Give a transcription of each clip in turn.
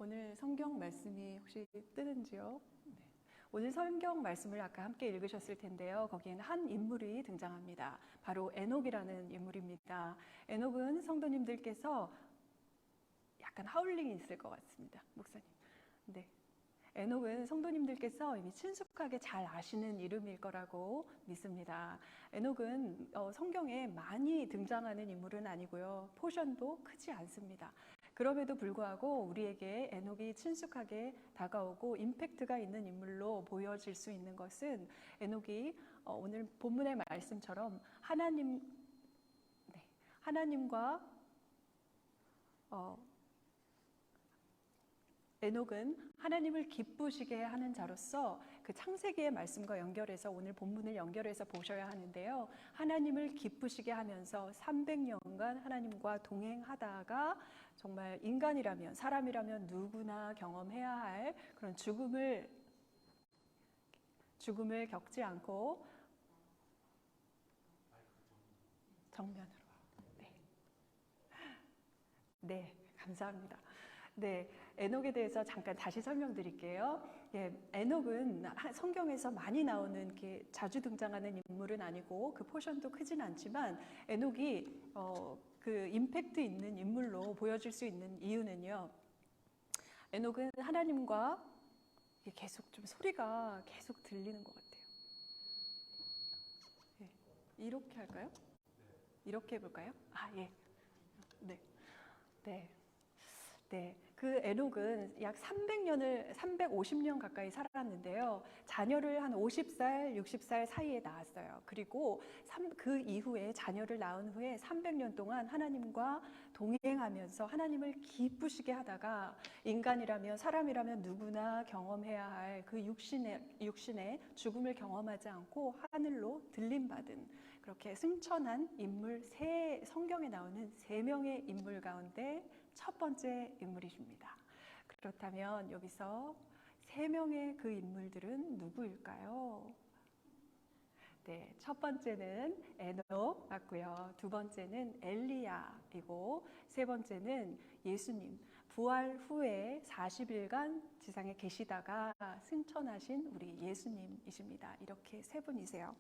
오늘 성경 말씀이 혹시 뜨는지요? 네. 오늘 성경 말씀을 아까 함께 읽으셨을 텐데요. 거기에는 한 인물이 등장합니다. 바로 에녹이라는 인물입니다. 에녹은 성도님들께서 약간 하울링이 있을 것 같습니다. 목사님. 네. 에녹은 성도님들께서 이미 친숙하게 잘 아시는 이름일 거라고 믿습니다. 에녹은 성경에 많이 등장하는 인물은 아니고요. 포션도 크지 않습니다. 그럼에도 불구하고 우리에게 에녹이 친숙하게 다가오고 임팩트가 있는 인물로 보여질 수 있는 것은 에녹이 오늘 본문의 말씀처럼 하나님과 에녹은 하나님을 기쁘시게 하는 자로서 그 창세기의 말씀과 연결해서 오늘 본문을 연결해서 보셔야 하는데요. 하나님을 기쁘시게 하면서 300년간 하나님과 동행하다가 정말 인간이라면, 사람이라면 누구나 경험해야 할 그런 죽음을 겪지 않고 정면으로. 네, 감사합니다. 네, 에녹에 대해서 잠깐 다시 설명드릴게요. 예, 에녹은 성경에서 많이 나오는 이렇게 자주 등장하는 인물은 아니고 그 포션도 크진 않지만 에녹이 그 임팩트 있는 인물로 보여질 수 있는 이유는요. 에녹은 하나님과 계속 좀 소리가 계속 들리는 것 같아요. 예, 이렇게 할까요? 이렇게 해볼까요? 아, 예. 네. 네. 네, 그 에녹은 약 350년 가까이 살았는데요. 자녀를 한 50살, 60살 사이에 낳았어요. 그리고 그 이후에 자녀를 낳은 후에 300년 동안 하나님과 동행하면서 하나님을 기쁘시게 하다가 인간이라면, 사람이라면 누구나 경험해야 할 그 육신의 죽음을 경험하지 않고 하늘로 들림받은 그렇게 승천한 인물, 성경에 나오는 3명의 인물 가운데 첫 번째 인물이십니다. 그렇다면 여기서 3명의 그 인물들은 누구일까요? 네, 첫 번째는 에녹 맞고요. 두 번째는 엘리야이고 세 번째는 예수님. 부활 후에 40일간 지상에 계시다가 승천하신 우리 예수님이십니다. 이렇게 세 분이세요.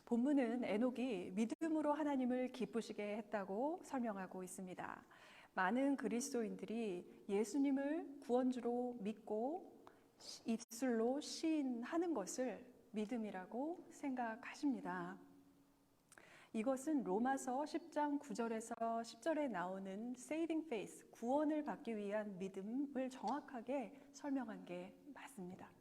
본문은 에녹이 믿음으로 하나님을 기쁘시게 했다고 설명하고 있습니다. 많은 그리스도인들이 예수님을 구원주로 믿고 입술로 시인하는 것을 믿음이라고 생각하십니다. 이것은 로마서 10장 9절에서 10절에 나오는 saving faith, 구원을 받기 위한 믿음을 정확하게 설명한 게 맞습니다.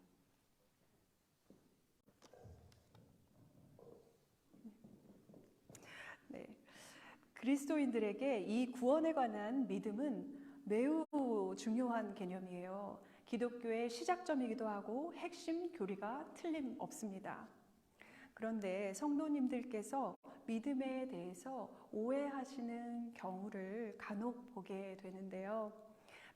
네. 그리스도인들에게 이 구원에 관한 믿음은 매우 중요한 개념이에요. 기독교의 시작점이기도 하고 핵심 교리가 틀림없습니다. 그런데 성도님들께서 믿음에 대해서 오해하시는 경우를 간혹 보게 되는데요.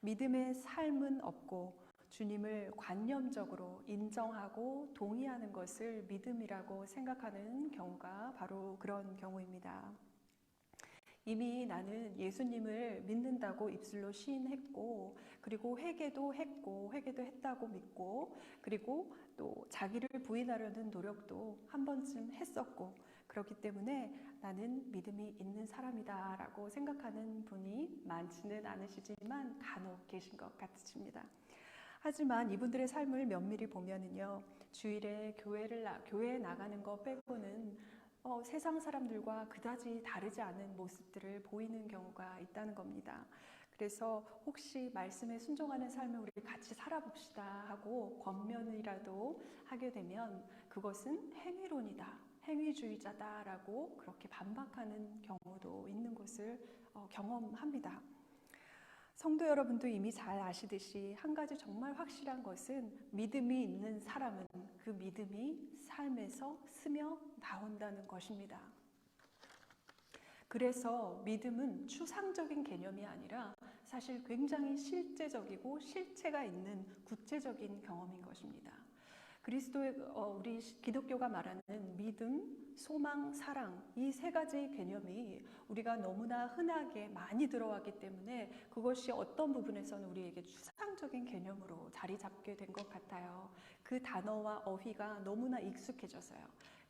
믿음의 삶은 없고 주님을 관념적으로 인정하고 동의하는 것을 믿음이라고 생각하는 경우가 바로 그런 경우입니다. 이미 나는 예수님을 믿는다고 입술로 시인했고, 그리고 회개도 했다고 믿고, 그리고 또 자기를 부인하려는 노력도 한 번쯤 했었고, 그렇기 때문에 나는 믿음이 있는 사람이다 라고 생각하는 분이 많지는 않으시지만 간혹 계신 것 같습니다. 하지만 이분들의 삶을 면밀히 보면은요, 주일에 교회에 나가는 거 빼고는 세상 사람들과 그다지 다르지 않은 모습들을 보이는 경우가 있다는 겁니다. 그래서 혹시 말씀에 순종하는 삶을 우리 같이 살아봅시다 하고 권면이라도 하게 되면 그것은 행위론이다, 행위주의자다라고 그렇게 반박하는 경우도 있는 것을 경험합니다. 성도 여러분도 이미 잘 아시듯이 한 가지 정말 확실한 것은 믿음이 있는 사람은 그 믿음이 삶에서 스며 나온다는 것입니다. 그래서 믿음은 추상적인 개념이 아니라 사실 굉장히 실제적이고 실체가 있는 구체적인 경험인 것입니다. 그리스도의 우리 기독교가 말하는 믿음, 소망, 사랑 이 세 가지 개념이 우리가 너무나 흔하게 많이 들어왔기 때문에 그것이 어떤 부분에서는 우리에게 추상적인 개념으로 자리 잡게 된 것 같아요. 그 단어와 어휘가 너무나 익숙해져서요.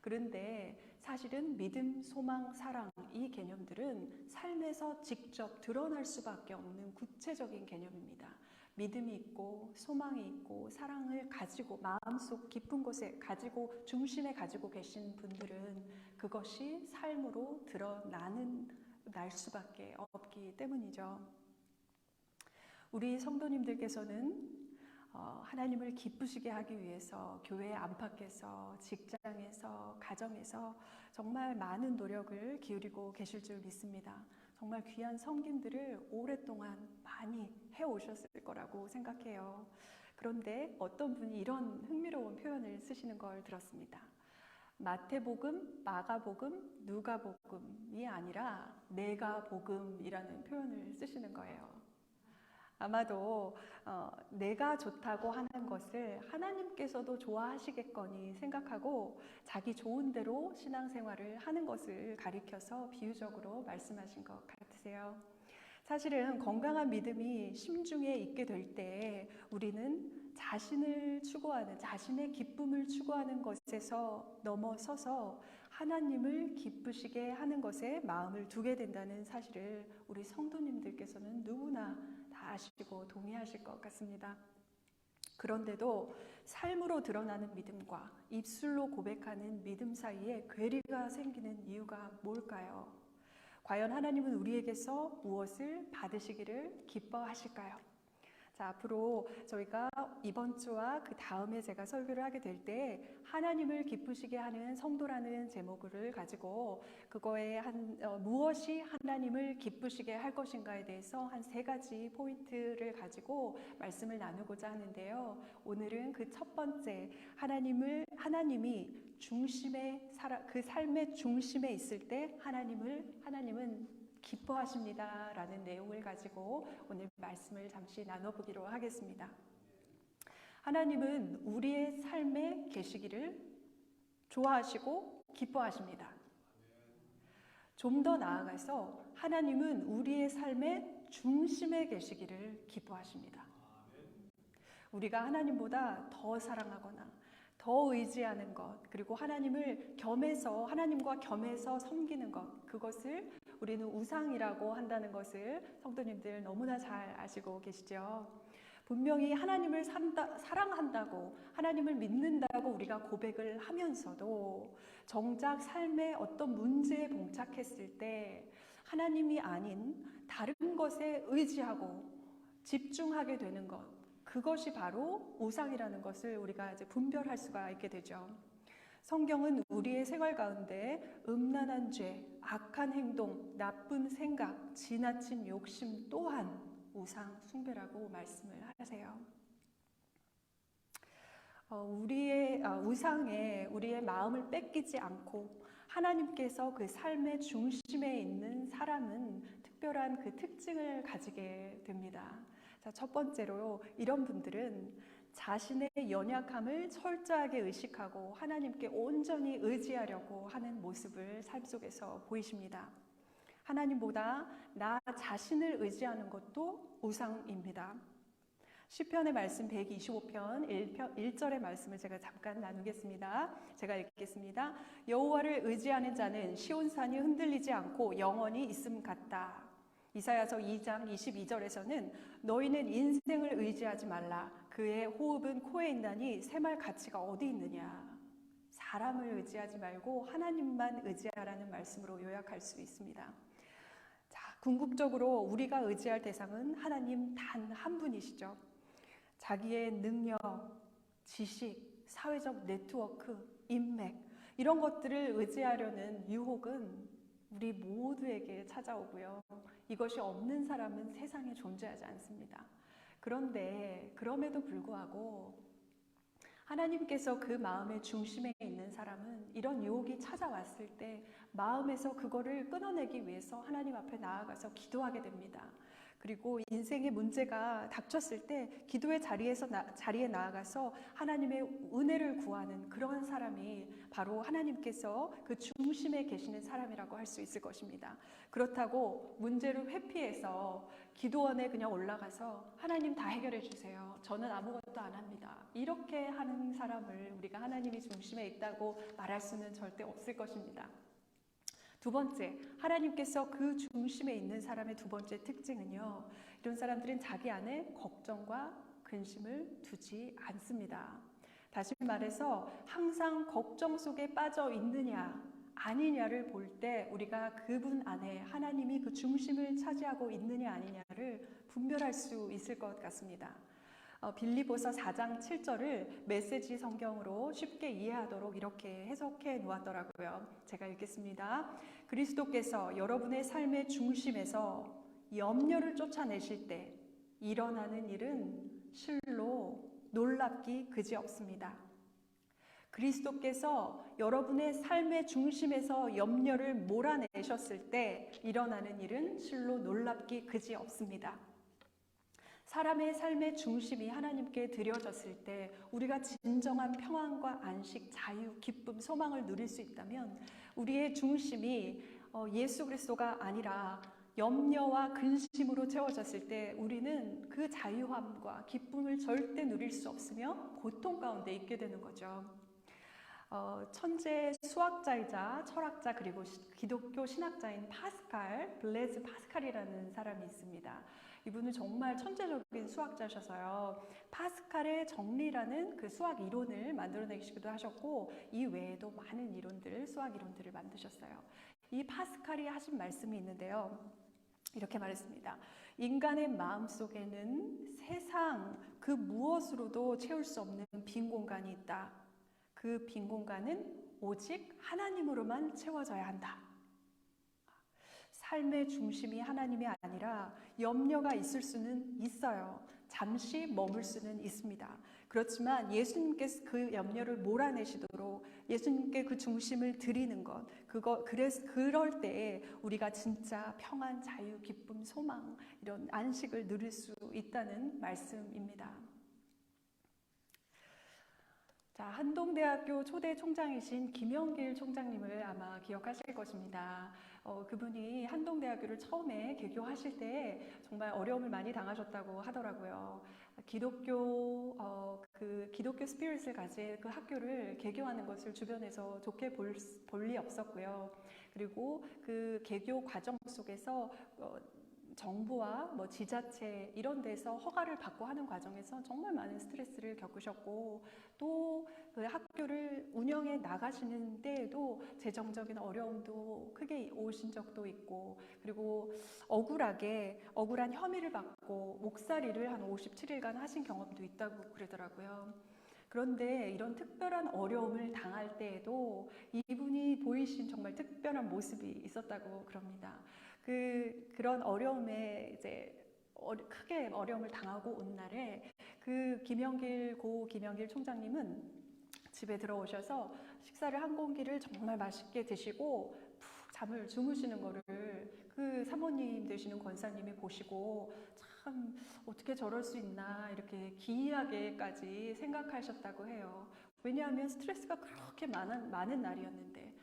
그런데 사실은 믿음, 소망, 사랑 이 개념들은 삶에서 직접 드러날 수밖에 없는 구체적인 개념입니다. 믿음이 있고 소망이 있고 사랑을 가지고 마음속 깊은 곳에 가지고 중심에 가지고 계신 분들은 그것이 삶으로 날 수밖에 없기 때문이죠. 우리 성도님들께서는 하나님을 기쁘시게 하기 위해서 교회 안팎에서, 직장에서, 가정에서 정말 많은 노력을 기울이고 계실 줄 믿습니다. 정말 귀한 섬김들을 오랫동안 많이 해오셨을 거라고 생각해요. 그런데 어떤 분이 이런 흥미로운 표현을 쓰시는 걸 들었습니다. 마태복음, 마가복음, 누가복음이 아니라 내가 복음이라는 표현을 쓰시는 거예요. 아마도 내가 좋다고 하는 것을 하나님께서도 좋아하시겠거니 생각하고 자기 좋은 대로 신앙생활을 하는 것을 가리켜서 비유적으로 말씀하신 것 같으세요. 사실은 건강한 믿음이 심중에 있게 될 때 우리는 자신을 추구하는, 자신의 기쁨을 추구하는 것에서 넘어서서 하나님을 기쁘시게 하는 것에 마음을 두게 된다는 사실을 우리 성도님들께서는 누구나 다 아시고 동의하실 것 같습니다. 그런데도 삶으로 드러나는 믿음과 입술로 고백하는 믿음 사이에 괴리가 생기는 이유가 뭘까요? 과연 하나님은 우리에게서 무엇을 받으시기를 기뻐하실까요? 자, 앞으로 저희가 이번 주와 그 다음에 제가 설교를 하게 될 때 하나님을 기쁘시게 하는 성도라는 제목을 가지고 그거에 무엇이 하나님을 기쁘시게 할 것인가에 대해서 한 3가지 포인트를 가지고 말씀을 나누고자 하는데요. 오늘은 그 첫 번째 하나님이 그 삶의 중심에 있을 때 하나님은 기뻐하십니다 라는 내용을 가지고 오늘 말씀을 잠시 나눠보기로 하겠습니다. 하나님은 우리의 삶에 계시기를 좋아하시고 기뻐하십니다. 좀 더 나아가서 하나님은 우리의 삶의 중심에 계시기를 기뻐하십니다. 우리가 하나님보다 더 사랑하거나 더 의지하는 것, 그리고 하나님과 겸해서 섬기는 것, 그것을 우리는 우상이라고 한다는 것을 성도님들 너무나 잘 아시고 계시죠. 분명히 하나님을 사랑한다고, 하나님을 믿는다고 우리가 고백을 하면서도 정작 삶의 어떤 문제에 봉착했을 때 하나님이 아닌 다른 것에 의지하고 집중하게 되는 것, 그것이 바로 우상이라는 것을 우리가 이제 분별할 수가 있게 되죠. 성경은 우리의 생활 가운데 음란한 죄, 악한 행동, 나쁜 생각, 지나친 욕심 또한 우상 숭배라고 말씀을 하세요. 우상에 우리의 마음을 뺏기지 않고 하나님께서 그 삶의 중심에 있는 사람은 특별한 그 특징을 가지게 됩니다. 자, 첫 번째로 이런 분들은 자신의 연약함을 철저하게 의식하고 하나님께 온전히 의지하려고 하는 모습을 삶 속에서 보이십니다. 하나님보다 나 자신을 의지하는 것도 우상입니다. 시편의 말씀 125편 1절의 말씀을 제가 잠깐 나누겠습니다. 제가 읽겠습니다. 여호와를 의지하는 자는 시온산이 흔들리지 않고 영원히 있음 같다. 이사야서 2장 22절에서는 너희는 인생을 의지하지 말라. 그의 호흡은 코에 있나니 샘할 가치가 어디 있느냐. 사람을 의지하지 말고 하나님만 의지하라는 말씀으로 요약할 수 있습니다. 자, 궁극적으로 우리가 의지할 대상은 하나님 단 한 분이시죠. 자기의 능력, 지식, 사회적 네트워크, 인맥 이런 것들을 의지하려는 유혹은 우리 모두에게 찾아오고요. 이것이 없는 사람은 세상에 존재하지 않습니다. 그런데 그럼에도 불구하고 하나님께서 그 마음의 중심에 있는 사람은 이런 유혹이 찾아왔을 때 마음에서 그거를 끊어내기 위해서 하나님 앞에 나아가서 기도하게 됩니다. 그리고 인생의 문제가 닥쳤을 때 기도의 자리에 나아가서 하나님의 은혜를 구하는 그러한 사람이 바로 하나님께서 그 중심에 계시는 사람이라고 할 수 있을 것입니다. 그렇다고 문제를 회피해서 기도원에 그냥 올라가서 하나님 다 해결해 주세요, 저는 아무것도 안 합니다, 이렇게 하는 사람을 우리가 하나님이 중심에 있다고 말할 수는 절대 없을 것입니다. 두 번째, 하나님께서 그 중심에 있는 사람의 두 번째 특징은요, 이런 사람들은 자기 안에 걱정과 근심을 두지 않습니다. 다시 말해서 항상 걱정 속에 빠져 있느냐 아니냐를 볼 때 우리가 그분 안에 하나님이 그 중심을 차지하고 있느냐 아니냐를 분별할 수 있을 것 같습니다. 빌립보서 4장 7절을 메시지 성경으로 쉽게 이해하도록 이렇게 해석해 놓았더라고요. 제가 읽겠습니다. 그리스도께서 여러분의 삶의 중심에서 염려를 쫓아내실 때 일어나는 일은 실로 놀랍기 그지없습니다. 그리스도께서 여러분의 삶의 중심에서 염려를 몰아내셨을 때 일어나는 일은 실로 놀랍기 그지없습니다. 사람의 삶의 중심이 하나님께 드려졌을 때 우리가 진정한 평안과 안식, 자유, 기쁨, 소망을 누릴 수 있다면 우리의 중심이 예수 그리스도가 아니라 염려와 근심으로 채워졌을 때 우리는 그 자유함과 기쁨을 절대 누릴 수 없으며 고통 가운데 있게 되는 거죠. 천재 수학자이자 철학자 그리고 기독교 신학자인 블레즈 파스칼이라는 사람이 있습니다. 이분은 정말 천재적인 수학자셔서요, 파스칼의 정리라는 그 수학 이론을 만들어내시기도 하셨고 이 외에도 많은 수학 이론들을 만드셨어요. 이 파스칼이 하신 말씀이 있는데요, 이렇게 말했습니다. 인간의 마음속에는 세상 그 무엇으로도 채울 수 없는 빈 공간이 있다. 그 빈 공간은 오직 하나님으로만 채워져야 한다. 삶의 중심이 하나님이 아니라 염려가 있을 수는 있어요. 잠시 머물 수는 있습니다. 그렇지만 예수님께서 그 염려를 몰아내시도록 예수님께 그 중심을 드리는 것, 그럴 때에 우리가 진짜 평안, 자유, 기쁨, 소망, 이런 안식을 누릴 수 있다는 말씀입니다. 자, 한동대학교 초대 총장이신 김영길 총장님을 아마 기억하실 것입니다. 그분이 한동대학교를 처음에 개교하실 때 정말 어려움을 많이 당하셨다고 하더라고요. 기독교 스피릿을 가진 그 학교를 개교하는 것을 주변에서 좋게 볼 리 없었고요. 그리고 그 개교 과정 속에서 정부와 지자체 이런 데서 허가를 받고 하는 과정에서 정말 많은 스트레스를 겪으셨고, 또 그 학교를 운영해 나가시는 데에도 재정적인 어려움도 크게 오신 적도 있고, 그리고 억울한 혐의를 받고 목살이를 한 57일간 하신 경험도 있다고 그러더라고요. 그런데 이런 특별한 어려움을 당할 때에도 이분이 보이신 정말 특별한 모습이 있었다고 그럽니다. 그런 어려움에 크게 어려움을 당하고 온 날에 그 김영길 총장님은 집에 들어오셔서 식사를 한 공기를 정말 맛있게 드시고 푹 잠을 주무시는 거를 그 사모님 되시는 권사님이 보시고 참 어떻게 저럴 수 있나 이렇게 기이하게까지 생각하셨다고 해요. 왜냐하면 스트레스가 그렇게 많은 날이었는데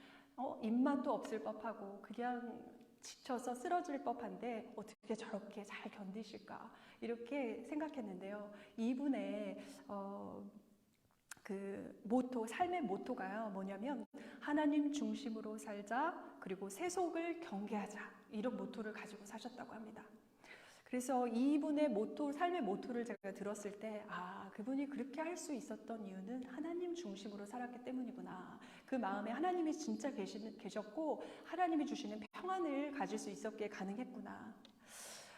입맛도 없을 법하고 그냥 지쳐서 쓰러질 법한데 어떻게 저렇게 잘 견디실까 이렇게 생각했는데요. 이분의 삶의 모토가요, 뭐냐면 하나님 중심으로 살자, 그리고 세속을 경계하자, 이런 모토를 가지고 사셨다고 합니다. 그래서 이분의 삶의 모토를 제가 들었을 때 그분이 그렇게 할 수 있었던 이유는 하나님 중심으로 살았기 때문이구나. 그 마음에 하나님이 진짜 계셨고 하나님이 주시는 평안을 가질 수 있었기에 가능했구나.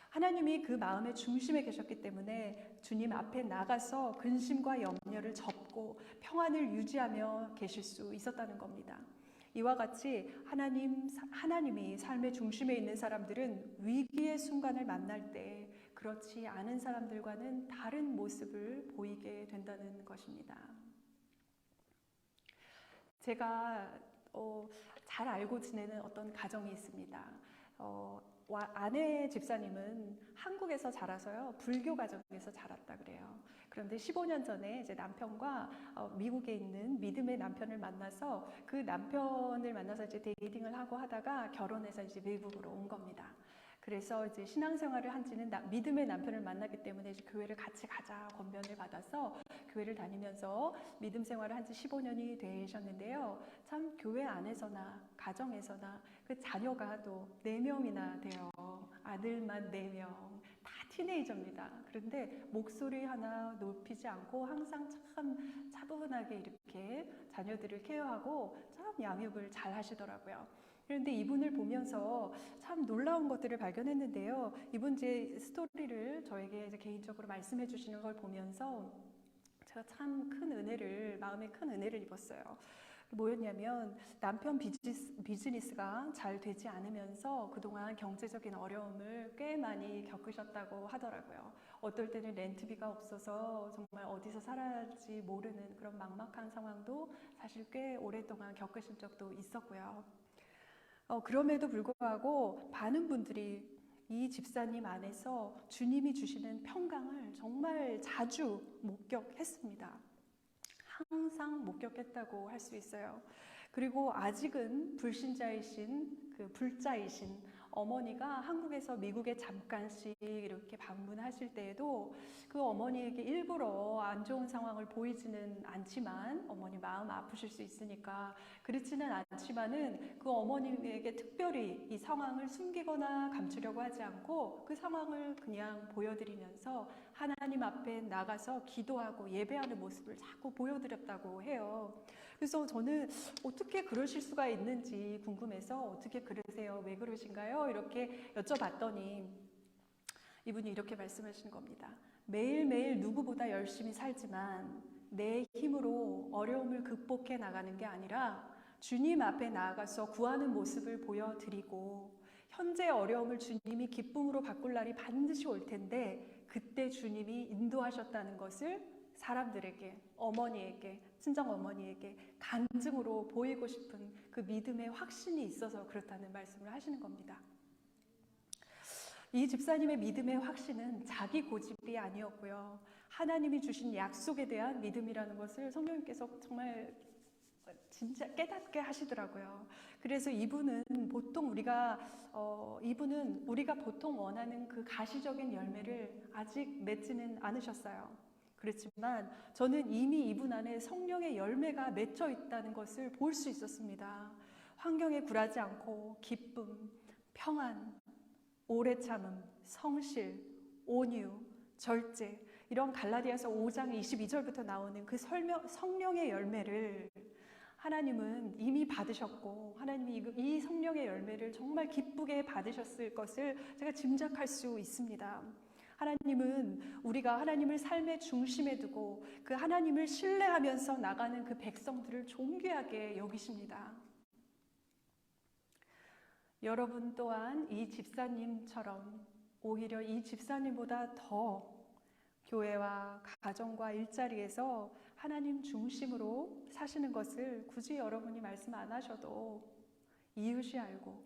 하나님이 그 마음의 중심에 계셨기 때문에 주님 앞에 나가서 근심과 염려를 접고 평안을 유지하며 계실 수 있었다는 겁니다. 이와 같이 하나님이 삶의 중심에 있는 사람들은 위기의 순간을 만날 때 그렇지 않은 사람들과는 다른 모습을 보이게 된다는 것입니다. 제가 잘 알고 지내는 어떤 가정이 있습니다. 아내 집사님은 한국에서 자라서요, 불교 가정에서 자랐다 그래요. 그런데 15년 전에 이제 남편과 미국에 있는 믿음의 남편을 만나서 그 남편을 만나서 이제 데이팅을 하고 하다가 결혼해서 이제 미국으로 온 겁니다. 그래서 이제 신앙생활을 한 지는 믿음의 남편을 만났기 때문에 이제 교회를 같이 가자 권면을 받아서 교회를 다니면서 믿음 생활을 한 지 15년이 되셨는데요. 참 교회 안에서나 가정에서나 그 자녀가 또 4명이나 돼요. 아들만 4명. 다 티네이저입니다. 그런데 목소리 하나 높이지 않고 항상 참 차분하게 이렇게 자녀들을 케어하고 참 양육을 잘 하시더라고요. 그런데 이분을 보면서 참 놀라운 것들을 발견했는데요. 이분 제 스토리를 저에게 이제 개인적으로 말씀해 주시는 걸 보면서 제가 참 큰 은혜를, 마음에 큰 은혜를 입었어요. 뭐였냐면 남편 비즈니스가 잘 되지 않으면서 그동안 경제적인 어려움을 꽤 많이 겪으셨다고 하더라고요. 어떨 때는 렌트비가 없어서 정말 어디서 살아야 할지 모르는 그런 막막한 상황도 사실 꽤 오랫동안 겪으신 적도 있었고요. 그럼에도 불구하고 많은 분들이 이 집사님 안에서 주님이 주시는 평강을 정말 자주 목격했습니다. 항상 목격했다고 할 수 있어요. 그리고 아직은 불신자이신 그 불자이신 어머니가 한국에서 미국에 잠깐씩 이렇게 방문하실 때에도 그 어머니에게 일부러 안 좋은 상황을 보이지는 않지만, 어머니 마음 아프실 수 있으니까 그렇지는 않지만은 그 어머님에게 특별히 이 상황을 숨기거나 감추려고 하지 않고 그 상황을 그냥 보여드리면서 하나님 앞에 나가서 기도하고 예배하는 모습을 자꾸 보여드렸다고 해요. 그래서 저는 어떻게 그러실 수가 있는지 궁금해서 어떻게 그러세요? 왜 그러신가요? 이렇게 여쭤봤더니 이분이 이렇게 말씀하시는 겁니다. 매일매일 누구보다 열심히 살지만 내 힘으로 어려움을 극복해 나가는 게 아니라 주님 앞에 나아가서 구하는 모습을 보여드리고 현재 어려움을 주님이 기쁨으로 바꿀 날이 반드시 올 텐데 그때 주님이 인도하셨다는 것을 사람들에게, 어머니에게, 친정어머니에게 간증으로 보이고 싶은 그 믿음의 확신이 있어서 그렇다는 말씀을 하시는 겁니다. 이 집사님의 믿음의 확신은 자기 고집이 아니었고요. 하나님이 주신 약속에 대한 믿음이라는 것을 성령님께서 정말 진짜 깨닫게 하시더라고요. 그래서 이분은 우리가 보통 원하는 그 가시적인 열매를 아직 맺지는 않으셨어요. 그렇지만 저는 이미 이분 안에 성령의 열매가 맺혀 있다는 것을 볼 수 있었습니다. 환경에 굴하지 않고 기쁨, 평안, 오래 참음, 성실, 온유, 절제, 이런 갈라디아서 5장 22절부터 나오는 그 성령의 열매를 하나님은 이미 받으셨고, 하나님이 이 성령의 열매를 정말 기쁘게 받으셨을 것을 제가 짐작할 수 있습니다. 하나님은 우리가 하나님을 삶의 중심에 두고 그 하나님을 신뢰하면서 나가는 그 백성들을 존귀하게 여기십니다. 여러분 또한 이 집사님처럼 오히려 이 집사님보다 더 교회와 가정과 일자리에서 하나님 중심으로 사시는 것을 굳이 여러분이 말씀 안 하셔도 이웃이 알고,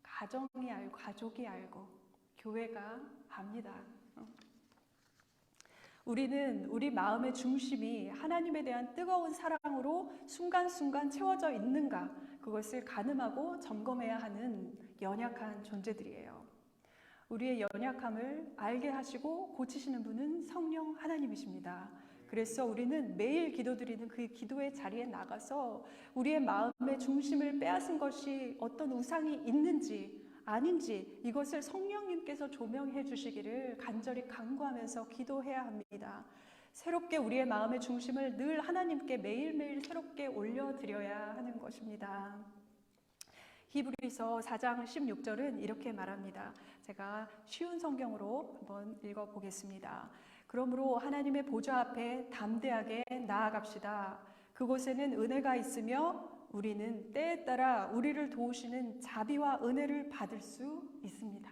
가정이 알고, 가족이 알고, 교회가 압니다. 우리는 우리 마음의 중심이 하나님에 대한 뜨거운 사랑으로 순간순간 채워져 있는가, 그것을 가늠하고 점검해야 하는 연약한 존재들이에요. 우리의 연약함을 알게 하시고 고치시는 분은 성령 하나님이십니다. 그래서 우리는 매일 기도드리는 그 기도의 자리에 나가서 우리의 마음의 중심을 빼앗은 것이 어떤 우상이 있는지 아닌지 이것을 성령님께서 조명해 주시기를 간절히 간구하면서 기도해야 합니다. 새롭게 우리의 마음의 중심을 늘 하나님께 매일매일 새롭게 올려드려야 하는 것입니다. 히브리서 4장 16절은 이렇게 말합니다. 제가 쉬운 성경으로 한번 읽어보겠습니다. 그러므로 하나님의 보좌 앞에 담대하게 나아갑시다. 그곳에는 은혜가 있으며 우리는 때에 따라 우리를 도우시는 자비와 은혜를 받을 수 있습니다.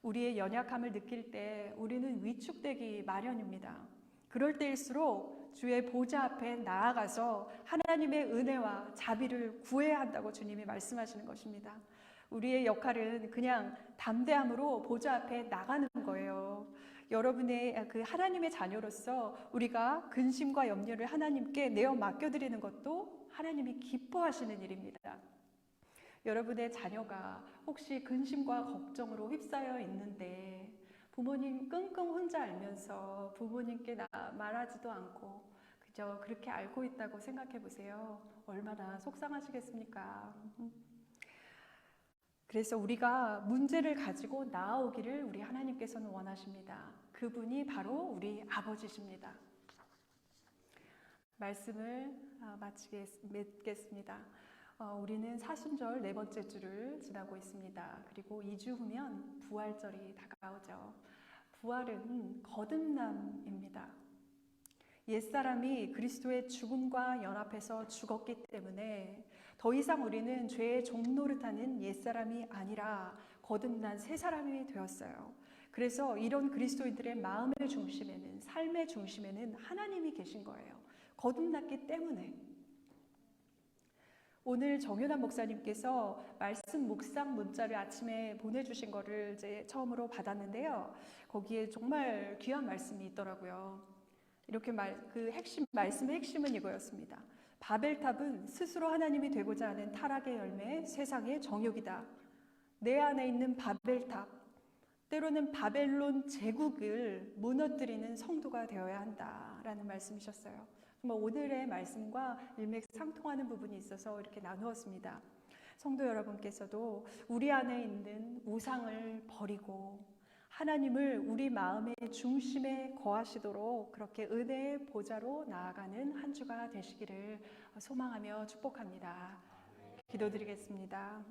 우리의 연약함을 느낄 때 우리는 위축되기 마련입니다. 그럴 때일수록 주의 보좌 앞에 나아가서 하나님의 은혜와 자비를 구해야 한다고 주님이 말씀하시는 것입니다. 우리의 역할은 그냥 담대함으로 보좌 앞에 나가는 거예요. 여러분의 그 하나님의 자녀로서 우리가 근심과 염려를 하나님께 내어 맡겨드리는 것도 하나님이 기뻐하시는 일입니다. 여러분의 자녀가 혹시 근심과 걱정으로 휩싸여 있는데 부모님 끙끙 혼자 알면서 부모님께 말하지도 않고 그저 그렇게 알고 있다고 생각해 보세요. 얼마나 속상하시겠습니까? 그래서 우리가 문제를 가지고 나아오기를 우리 하나님께서는 원하십니다. 그분이 바로 우리 아버지십니다. 말씀을 맺겠습니다. 우리는 사순절 4번째 주를 지나고 있습니다. 그리고 2주 후면 부활절이 다가오죠. 부활은 거듭남입니다. 옛사람이 그리스도의 죽음과 연합해서 죽었기 때문에 더 이상 우리는 죄의 종노릇하는 옛사람이 아니라 거듭난 새 사람이 되었어요. 그래서 이런 그리스도인들의 마음의 중심에는, 삶의 중심에는 하나님이 계신 거예요. 거듭났기 때문에. 오늘 정윤환 목사님께서 말씀 묵상 문자를 아침에 보내주신 거를 이제 처음으로 받았는데요. 거기에 정말 귀한 말씀이 있더라고요. 이렇게 말씀의 핵심은 이거였습니다. 바벨탑은 스스로 하나님이 되고자 하는 타락의 열매, 세상의 정욕이다. 내 안에 있는 바벨탑, 때로는 바벨론 제국을 무너뜨리는 성도가 되어야 한다라는 말씀이셨어요. 정말 오늘의 말씀과 일맥상통하는 부분이 있어서 이렇게 나누었습니다. 성도 여러분께서도 우리 안에 있는 우상을 버리고 하나님을 우리 마음의 중심에 거하시도록 그렇게 은혜의 보좌로 나아가는 한 주가 되시기를 소망하며 축복합니다. 기도드리겠습니다.